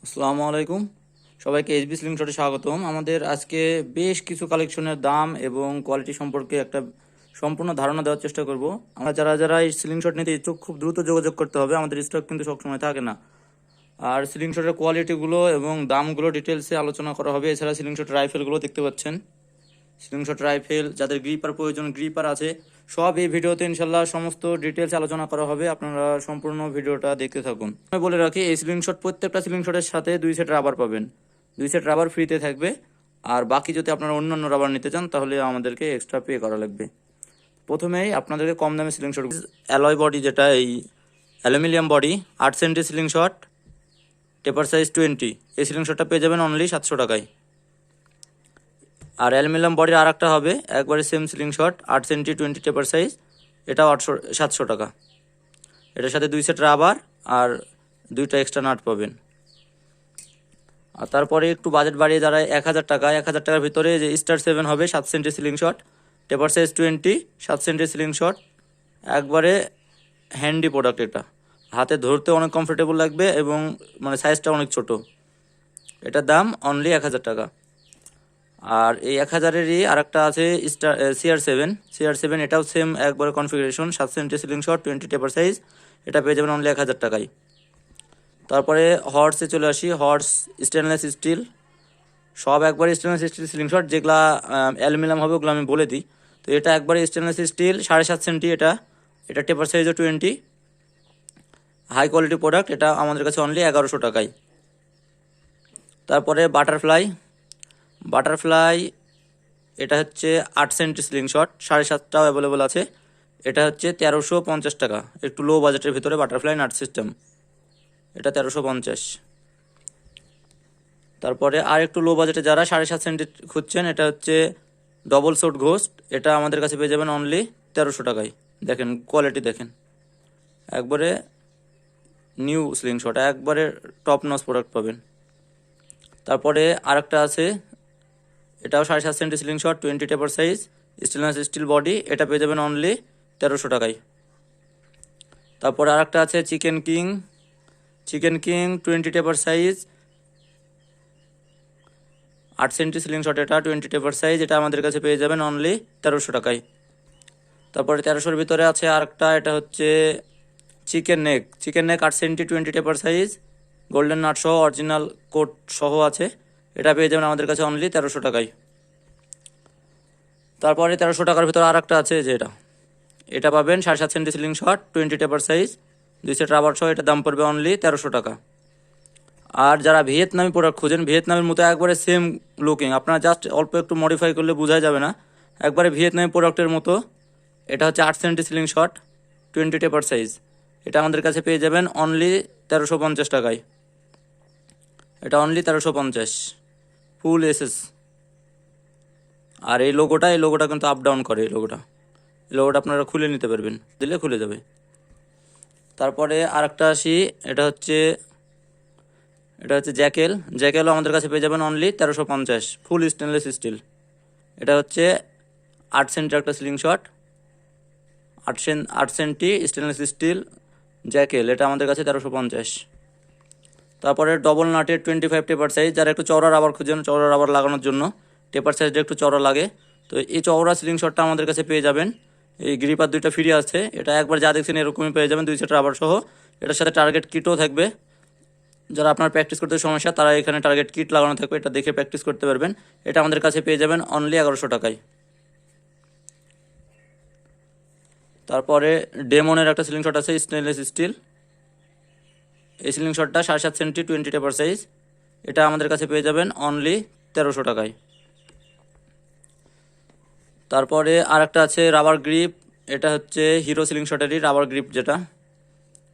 আসসালামু আলাইকুম, সবাইকে এইচবি স্লিং শটে স্বাগতম। আমাদের আজকে বেশ কিছু কালেকশনের দাম এবং কোয়ালিটি সম্পর্কে একটা সম্পূর্ণ ধারণা দেওয়ার চেষ্টা করব। আমরা যারা যারা এই স্লিং শট নিতে ইচ্ছুক খুব দ্রুত যোগাযোগ করতে হবে, আমাদের স্টক কিন্তু সবসময় থাকে না। আর স্লিং শটের কোয়ালিটিগুলো এবং দামগুলো ডিটেলসে আলোচনা করা হবে। এছাড়া স্লিং শট রাইফেলগুলো দেখতে পাচ্ছেন, স্লিং শট রাইফেল যাদের গ্রিপার প্রয়োজন গ্রিপার আছে, সব এই ভিডিওতে ইনশাল্লাহ সমস্ত ডিটেলস আলোচনা করা হবে। আপনারা সম্পূর্ণ ভিডিওটা দেখতে থাকুন। আমি বলে রাখি, এই স্লিং শট প্রত্যেকটা স্লিং শটের সাথে 2 সেট রাবার পাবেন, 2 সেট রাবার ফ্রিতে থাকবে। আর বাকি যদি আপনারা অন্যান্য রাবার নিতে চান তাহলে আমাদেরকে এক্সট্রা পে করা লাগবে। প্রথমেই আপনাদেরকে কম দামে স্লিং শট, অ্যালয় বডি যেটা এই aluminium body 8 centi sling shot, taper size 20, এই স্লিং শটটা পেয়ে যাবেন অনলি 700 টাকায়। আর অ্যালুমিনিয়াম বডির আর একটা হবে একবারে সেম স্লিং শট 8 সেন্টি 20 টেপার সাইজ, এটাও 700 টাকা। এটার সাথে 2 সেট রাবার আর 2টা এক্সট্রা নাট পাবেন। আর তারপরে একটু বাজেট বাড়িয়ে দাঁড়ায় 1000 টাকা। 1000 টাকার ভিতরে যে স্টার 7 হবে 7 centi sling shot, taper size 20, 7 centi sling shot, একবারে হ্যান্ডি প্রোডাক্ট। এটা হাতে ধরতে অনেক কমফোর্টেবল লাগবে এবং মানে সাইজটা অনেক ছোট। এটার দাম অনলি 1000 টাকা। আর এই 1000-এরই আর একটা আছে স্টার CR7, এটাও সেম একবারে কনফিগারেশন 7 সেন্টি স্লিং শট 20 টেপার সাইজ, এটা পেয়ে যাবেন অনলি 1000 টাকায়। তারপরে হর্সে চলে আসি। হর্স স্টেনলেস স্টিল, সব একবারে স্টেনলেস স্টিল স্লিং শট, যেগুলা অ্যালুমিনিয়াম হবে ওগুলো আমি বলে দিই। তো এটা একবারে স্টেনলেস স্টিল 7.5 সেন্টি, এটা এটা টেপার সাইজও 20, হাই কোয়ালিটি প্রোডাক্ট। এটা আমাদের কাছে অনলি 1100 টাকায়। তারপরে বাটারফ্লাই এটা হচ্ছে 8 সেন্টি স্লিং শট, 7.5টাও অ্যাভেলেবল আছে। এটা হচ্ছে 1350 টাকা, একটু লো বাজেটের ভিতরে বাটারফ্লাই নাট সিস্টেম, এটা 1350। তারপরে আর একটু লো বাজেটে যারা 7.5 সেন্টি খুঁজছেন, এটা হচ্ছে ডবল শট ঘোস্ট, এটা আমাদের কাছে পেয়ে যাবেন অনলি 1300 টাকায়। দেখেন কোয়ালিটি দেখেন, একবারে নিউ স্লিং শট, একবারে টপ নচ প্রোডাক্ট পাবেন। তারপরে আরেকটা আছে, এটাও 7.5 সেন্টি স্লিং শট 20 টেপার সাইজ, স্টেনলেস স্টিল বডি, এটা পেয়ে যাবেন অনলি 1300 টাকায়। তারপরে আরেকটা আছে চিকেন কিং 20 টেপার সাইজ, 8 সেন্টি স্লিং শট, এটা 20 টেপার সাইজ, এটা আমাদের কাছে পেয়ে যাবেন অনলি 1300 টাকায়। তারপরে 1300-এর ভিতরে আছে আরেকটা, এটা হচ্ছে চিকেন নেক 8 সেন্টি 20 টেপার সাইজ, গোল্ডেন নাট সহ অরিজিনাল কোট সহ আছে, এটা পেয়ে যাবেন আমাদের কাছে অনলি 1300 টাকায়। তারপরে 1300 টাকার ভিতরে আর একটা আছে, যে এটা পাবেন 7.5 সেন্টি স্লিং শট 20 টেপার সাইজ, 2 সেট রাবার সহ, এটা দাম পড়বে অনলি 1300 টাকা। আর যারা ভিয়েতনামি প্রোডাক্ট খুঁজেন, ভিয়েতনামের মতো একবারে সেম লুকিং, আপনারা জাস্ট অল্প একটু মডিফাই করলে বোঝা যাবে না, একবারে ভিয়েতনামি প্রোডাক্টের মতো, এটা হচ্ছে 8 সেন্টি স্লিং শট 20 টেপার সাইজ, এটা আমাদের কাছে পেয়ে যাবেন অনলি 1350 টাকায়। এটা অনলি 1350, ফুল এসএস। আর এই লোগোটা কিন্তু আপ ডাউন করে, এই লোগোটা আপনারা খুলে নিতে পারবেন, দিলে খুলে যাবে। তারপরে আর একটা আসি, এটা হচ্ছে জ্যাকেলও আমাদের কাছে পেয়ে যাবেন অনলি 1350, ফুল স্টেনলেস স্টিল। এটা হচ্ছে 8 সেন্টির একটা sling shot, 8 centi stainless steel Jekyll, এটা আমাদের কাছে 1350। তারপরে ডবল নাটের 25 টেপার সাইজ, যারা একটু চওড়া রাবার খুঁজেন, চওড়া রাবার লাগানোর জন্য, টেপার সাইজটা একটু চওড়া লাগে, তো এই চওড়া স্লিং শটটা আমাদের কাছে পেয়ে যাবেন। এই গ্রিপার 2টা ফ্রি আছে, এটা একবার যা দেখছেন এরকমই পেয়ে যাবেন, 2 সেট রাবার সহ। এটার সাথে টার্গেট কিটও থাকবে, যারা আপনার প্র্যাকটিস করতে সমস্যা তারা এখানে টার্গেট কিট লাগানো থাকবে, এটা দেখে প্র্যাকটিস করতে পারবেন। এটা আমাদের কাছে পেয়ে যাবেন অনলি 1100 টাকায়। তারপরে ডেমনের একটা স্লিং শট আছে স্টেনলেস স্টিল, এই স্লিং শটটা 7.5 সেন্টি 20 টেপার সাইজ, এটা আমাদের কাছে পেয়ে যাবেন অনলি 1300 টাকায়। তারপরে আর একটা আছে রাবার গ্রিপ, এটা হচ্ছে হিরো স্লিং শটেরই রাবার গ্রিপ, যেটা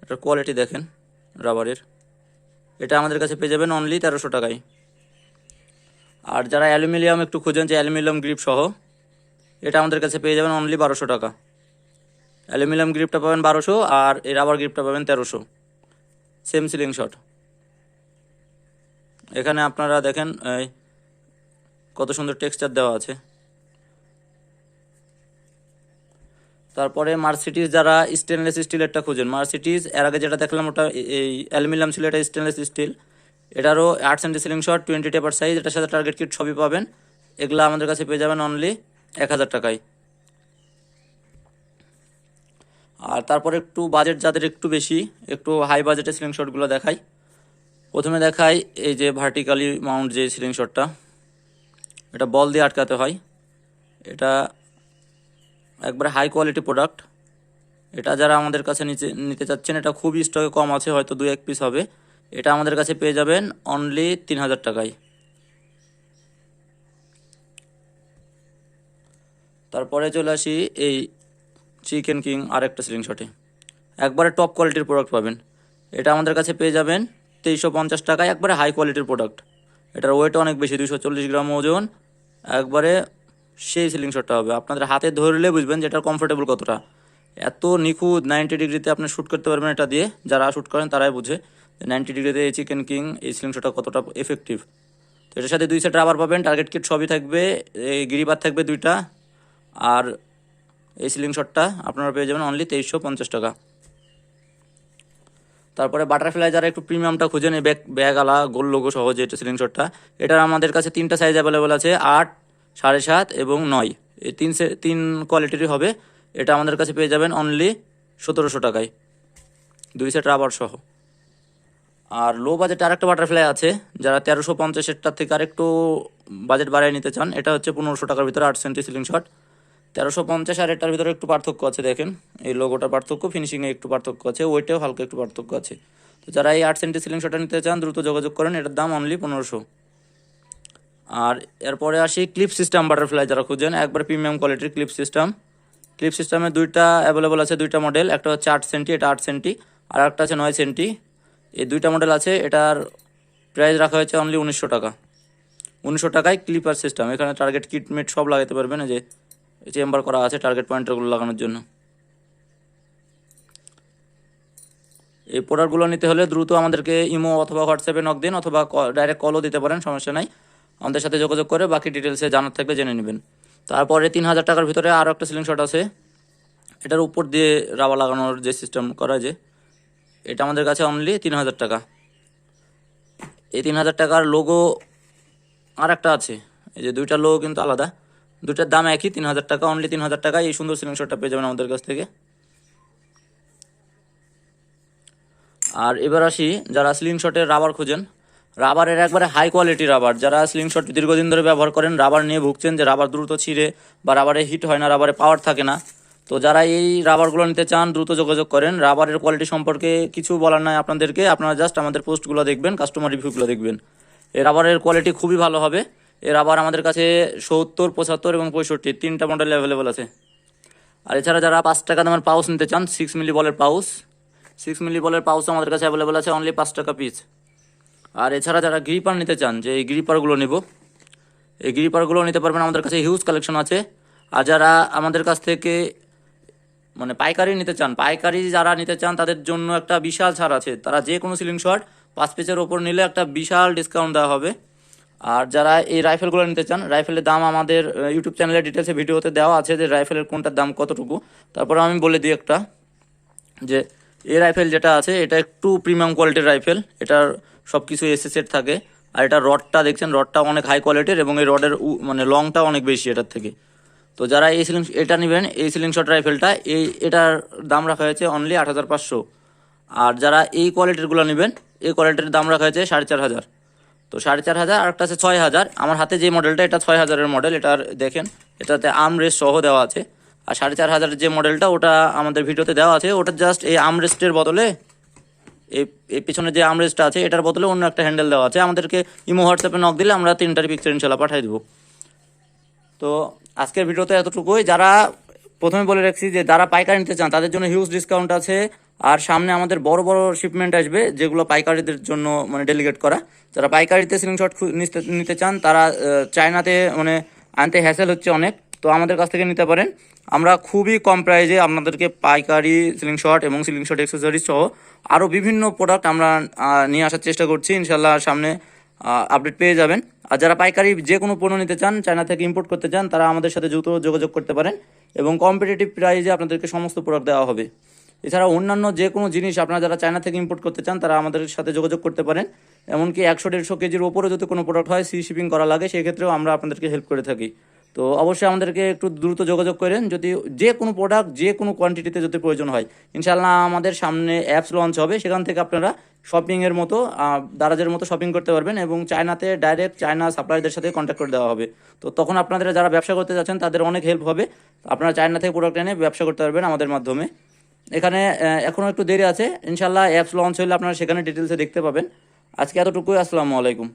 এটার কোয়ালিটি দেখেন রাবারের, এটা আমাদের কাছে পেয়ে যাবেন অনলি 1300 টাকায়। আর যারা অ্যালুমিনিয়াম একটু খুঁজেন, যে অ্যালুমিনিয়াম গ্রিপ সহ, এটা আমাদের কাছে পেয়ে যাবেন অনলি 1200 টাকা। অ্যালুমিনিয়াম গ্রিপটা পাবেন 1200, আর এই রাবার গ্রিপটা পাবেন 1300, সেম সিলিং শট। এখানে আপনারা দেখেন কত সুন্দর টেক্সচার দেওয়া আছে। তারপরে মার্সিডিজ, যারা স্টেনলেস স্টিলেরটা খুঁজেন, মার্সিডিজ এর আগে যেটা দেখলাম ওটা এই অ্যালুমিনিয়াম ছিল, এটা স্টেনলেস স্টিল, এটারও 8 সেন্টি সিলিং শট, 20 টেপার সাইজ, এটার সাথে টার্গেট কিট সবই পাবেন। এগুলা আমাদের কাছে পেয়ে যাবেন অনলি 1000 টাকায়। আর তারপরে একটু বাজেট যাদের একটু বেশি, একটু হাই বাজেটের সিলিং শটগুলো দেখাই। প্রথমে দেখাই এই যে ভার্টিক্যালি মাউন্ট যে সিলিং শটটা, এটা বল দিয়ে আটকাতে হয়। এটা একবারে হাই কোয়ালিটি প্রোডাক্ট। এটা যারা আমাদের কাছে নিতে চাচ্ছেন, এটা খুবই স্টকে কম আছে, হয়তো 2-1 পিস হবে। এটা আমাদের কাছে পেয়ে যাবেন অনলি 3000 টাকায়। তারপরে চলে আসি এই চিকেন কিং আরেকটা সিলিং শটে, একবারে টপ কোয়ালিটির প্রোডাক্ট পাবেন। এটা আমাদের কাছে পেয়ে যাবেন 2350 টাকায়, একবারে হাই কোয়ালিটির প্রোডাক্ট। এটার ওয়েট অনেক বেশি, 240 গ্রাম ওজন, একবারে সেই সিলিং শটটা হবে। আপনাদের হাতে ধরলে বুঝবেন যে এটার কমফোর্টেবল কতটা। এত নিখুঁত 90 ডিগ্রিতে আপনি শ্যুট করতে পারবেন এটা দিয়ে, যারা শ্যুট করেন তারাই বুঝে যে 90 ডিগ্রিতে এই চিকেন কিং এই সিলিং শটটা কতটা এফেক্টিভ। তো এটার সাথে 2 সেট রাবার পাবেন, টার্গেট কিট সবই থাকবে, এই গিরিবার থাকবে 2টা। আর এই সিলিং শটটা আপনারা পেয়ে যাবেন অনলি 2350 টাকা। তারপরে বাটারফ্লাই যারা একটু প্রিমিয়ামটা খুঁজেন, এই ব্যাগ আলা গোল লোগো সহ যে সিলিং শটটা, এটার আমাদের কাছে 3টা সাইজ অ্যাভেলেবল আছে, 8, 7.5 এবং 9। এই 3 কোয়ালিটিরই হবে। এটা আমাদের কাছে পেয়ে যাবেন অনলি 1700 টাকায়, 2 সেট রাবার সহ। আর লো বাজেটে আরেকটা বাটারফ্লাই আছে, যারা 1350-এরটার থেকে আরেকটু বাজেট বাড়িয়ে নিতে চান, এটা হচ্ছে 1500 টাকার ভিতরে 8 সেন্টি সিলিং শট। 1350 আর এটার ভিতরে একটু পার্থক্য আছে, দেখেন এই লোগোটার পার্থক্য, ফিনিশিংয়ে একটু পার্থক্য আছে, ওইটাও হালকা একটু পার্থক্য আছে। তো যারা এই 8 সেন্টি সিলিং শটটা নিতে চান দ্রুত যোগাযোগ করেন, এটার দাম অনলি 1500। আর এরপরে আসি ক্লিপ সিস্টেম বাটারফ্লাই যারা খুঁজেন, একবার প্রিমিয়াম কোয়ালিটির ক্লিপ সিস্টেম। ক্লিপ সিস্টেমে 2টা অ্যাভেলেবল আছে, 2টা মডেল, একটা হচ্ছে 8 সেন্টি, এটা 8 সেন্টি, আর একটা আছে 9 সেন্টি। এই 2টা মডেল আছে, এটার প্রাইস রাখা হয়েছে অনলি 1900 টাকা। 1900 টাকায় ক্লিপার সিস্টেম, এখানে টার্গেট কিট সব লাগাতে পারবেন, এই যে চেম্বার করা আছে টার্গেট পয়েন্টারগুলো লাগানোর জন্য। এই প্রোডাক্টগুলো নিতে হলে দ্রুত আমাদেরকে ইমো অথবা হোয়াটসঅ্যাপে নক দিন, অথবা ডাইরেক্ট কলও দিতে পারেন, সমস্যা নাই। আমাদের সাথে যোগাযোগ করে বাকি ডিটেলসে জানার থাকলে জেনে নেবেন। তারপরে 3000 টাকার ভিতরে আরও একটা সিলিং শট আছে, এটার উপর দিয়ে রাবার লাগানোর যে সিস্টেম করা, যে এটা আমাদের কাছে অনলি 3000 টাকা। এই 3000 টাকার লোগো আর একটা আছে, এই যে 2টা লোগো কিন্তু আলাদা, 2টার দাম একই, 3000 টাকা, অনলি 3000 টাকায় এই সুন্দর সিলিং শটটা পেয়ে যাবেন আমাদের কাছ থেকে। আর এবার আসি যারা স্লিং শটের রাবার খুঁজেন, রাবারের একবারে হাই কোয়ালিটি রাবার, যারা স্লিং শট দীর্ঘদিন ধরে ব্যবহার করেন, রাবার নিয়ে ভুগছেন যে রাবার দ্রুত ছিঁড়ে বা রাবারে হিট হয় না, রাবারে পাওয়ার থাকে না, তো যারা এই রাবারগুলো নিতে চান দ্রুত যোগাযোগ করেন। রাবারের কোয়ালিটি সম্পর্কে কিছু বলার নাই আপনাদেরকে, আপনারা জাস্ট আমাদের পোস্টগুলো দেখবেন, কাস্টমার রিভিউগুলো দেখবেন। এই রাবারের কোয়ালিটি খুবই ভালো হবে। এই রাবার আমাদের কাছে 70, 75 এবং 65 3টা মডেল অ্যাভেলেবল আছে। আর এছাড়া যারা 5 টাকা দামের পাউচ নিতে চান, 6 মিলি বলের পাউচ, 6 মিলি বলের পাউচ আমাদের কাছে অ্যাভেলেবল আছে অনলি 5 টাকা পিস। আর এছাড়া যারা গ্রিপার নিতে চান, যে এই গ্রিপারগুলো নিব, এই গ্রিপারগুলো নিতে পারবেন, আমাদের কাছে হিউজ কালেকশন আছে। আর যারা আমাদের কাছ থেকে মানে পাইকারি নিতে চান, পাইকারি যারা নিতে চান তাদের জন্য একটা বিশাল ছাড় আছে, তারা যে কোনো সিলিং শট 5 পিসের ওপর নিলে একটা বিশাল ডিসকাউন্ট দেওয়া হবে। আর যারা এই রাইফেলগুলো নিতে চান, রাইফেলের দাম আমাদের ইউটিউব চ্যানেলে ডিটেলসে ভিডিওতে দেওয়া আছে, যে রাইফেলের কোনটার দাম কতটুকু। তারপরে আমি বলে দিই একটা, যে এই রাইফেল যেটা আছে এটা একটু প্রিমিয়াম কোয়ালিটির রাইফেল, এটার সব কিছু এসএসের থাকে। আর এটা রডটা দেখছেন, রডটা অনেক হাই কোয়ালিটির, এবং এই রডের মানে লংটা অনেক বেশি এটার থেকে। তো যারা এটা নেবেন, এই সিলিং শট রাইফেলটা, এটার দাম রাখা হয়েছে অনলি 8500। আর যারা এই কোয়ালিটিরগুলো নেবেন, এই কোয়ালিটির দাম রাখা হয়েছে 4500। তো 4500, আর একটা আছে 6000। আমার হাতে যে মডেলটা, এটা 6000-এর মডেল, এটার দেখেন এটাতে আর্মরেস্ট সহ দেওয়া আছে। আর 4500-এর যে মডেলটা, ওটা আমাদের ভিডিওতে দেওয়া আছে, ওটা জাস্ট এই আর্মরেস্টের বদলে, এই পিছনে যে আর্মরেস্টটা আছে এটার বদলে অন্য একটা হ্যান্ডেল দেওয়া আছে। আমাদেরকে ইমো হোয়াটসঅ্যাপে নক দিলে আমরা 3টার পিকচার ইনশাল্লাহ পাঠিয়ে দেবো। তো আজকের ভিডিওতে এতটুকুই। যারা প্রথমে বলে রাখছি যে যারা পাইকারি নিতে চান তাদের জন্য হিউজ ডিসকাউন্ট আছে। আর সামনে আমাদের বড় বড় শিপমেন্ট আসবে, যেগুলো পাইকারিদের জন্য মানে ডেলিগেট করা। যারা পাইকারিতে সিলিং শট নিতে চান, তারা চায়নাতে মানে আনতে হ্যাসেল হচ্ছে অনেক, তো আমাদের কাছ থেকে নিতে পারেন। আমরা খুবই কম প্রাইজে আপনাদেরকে পাইকারি সিলিং শট এবং সিলিং শট অ্যাক্সেসরিজ সহ আরও বিভিন্ন প্রোডাক্ট আমরা নিয়ে আসার চেষ্টা করছি, ইনশাল্লাহ সামনে আপডেট পেয়ে যাবেন। আর যারা পাইকারি যে কোনো পণ্য নিতে চান, চায়না থেকে ইম্পোর্ট করতে চান, তারা আমাদের সাথে দ্রুত যোগাযোগ করতে পারেন, এবং কম্পিটিটিভ প্রাইসে আপনাদেরকে সমস্ত প্রোডাক্ট দেওয়া হবে। এছাড়া অন্যান্য যে কোনো জিনিস আপনারা যারা চায়না থেকে ইম্পোর্ট করতে চান, তারা আমাদের সাথে যোগাযোগ করতে পারেন। এমনকি 100-150 কেজির ওপরে যদি কোনো প্রোডাক্ট হয় সি শিপিং করা লাগে, সেই ক্ষেত্রেও আমরা আপনাদেরকে হেল্প করে থাকি। তো অবশ্যই আমাদেরকে একটু দ্রুত যোগাযোগ করেন যদি যে কোনো প্রোডাক্ট যে কোনো কোয়ান্টিটিতে যদি প্রয়োজন হয়। ইনশাআল্লাহ আমাদের সামনে অ্যাপস লঞ্চ হবে, সেখান থেকে আপনারা শপিংয়ের মতো দারাজের মতো শপিং করতে পারবেন এবং চায়নাতে ডাইরেক্ট চায়না সাপ্লায়ারদের সাথে কন্ট্যাক্ট করে দেওয়া হবে। তো তখন আপনাদের যারা ব্যবসা করতে যাচ্ছেন তাদের অনেক হেল্প হবে। আপনারা চায়না থেকে প্রোডাক্ট এনে ব্যবসা করতে পারবেন আমাদের মাধ্যমে। এখানে এখনও একটু দেরি আছে, ইনশাআল্লাহ অ্যাপস লঞ্চ হলে আপনারা সেখানে ডিটেলসে দেখতে পাবেন। আজকে এতটুকুই, আসসালামু আলাইকুম।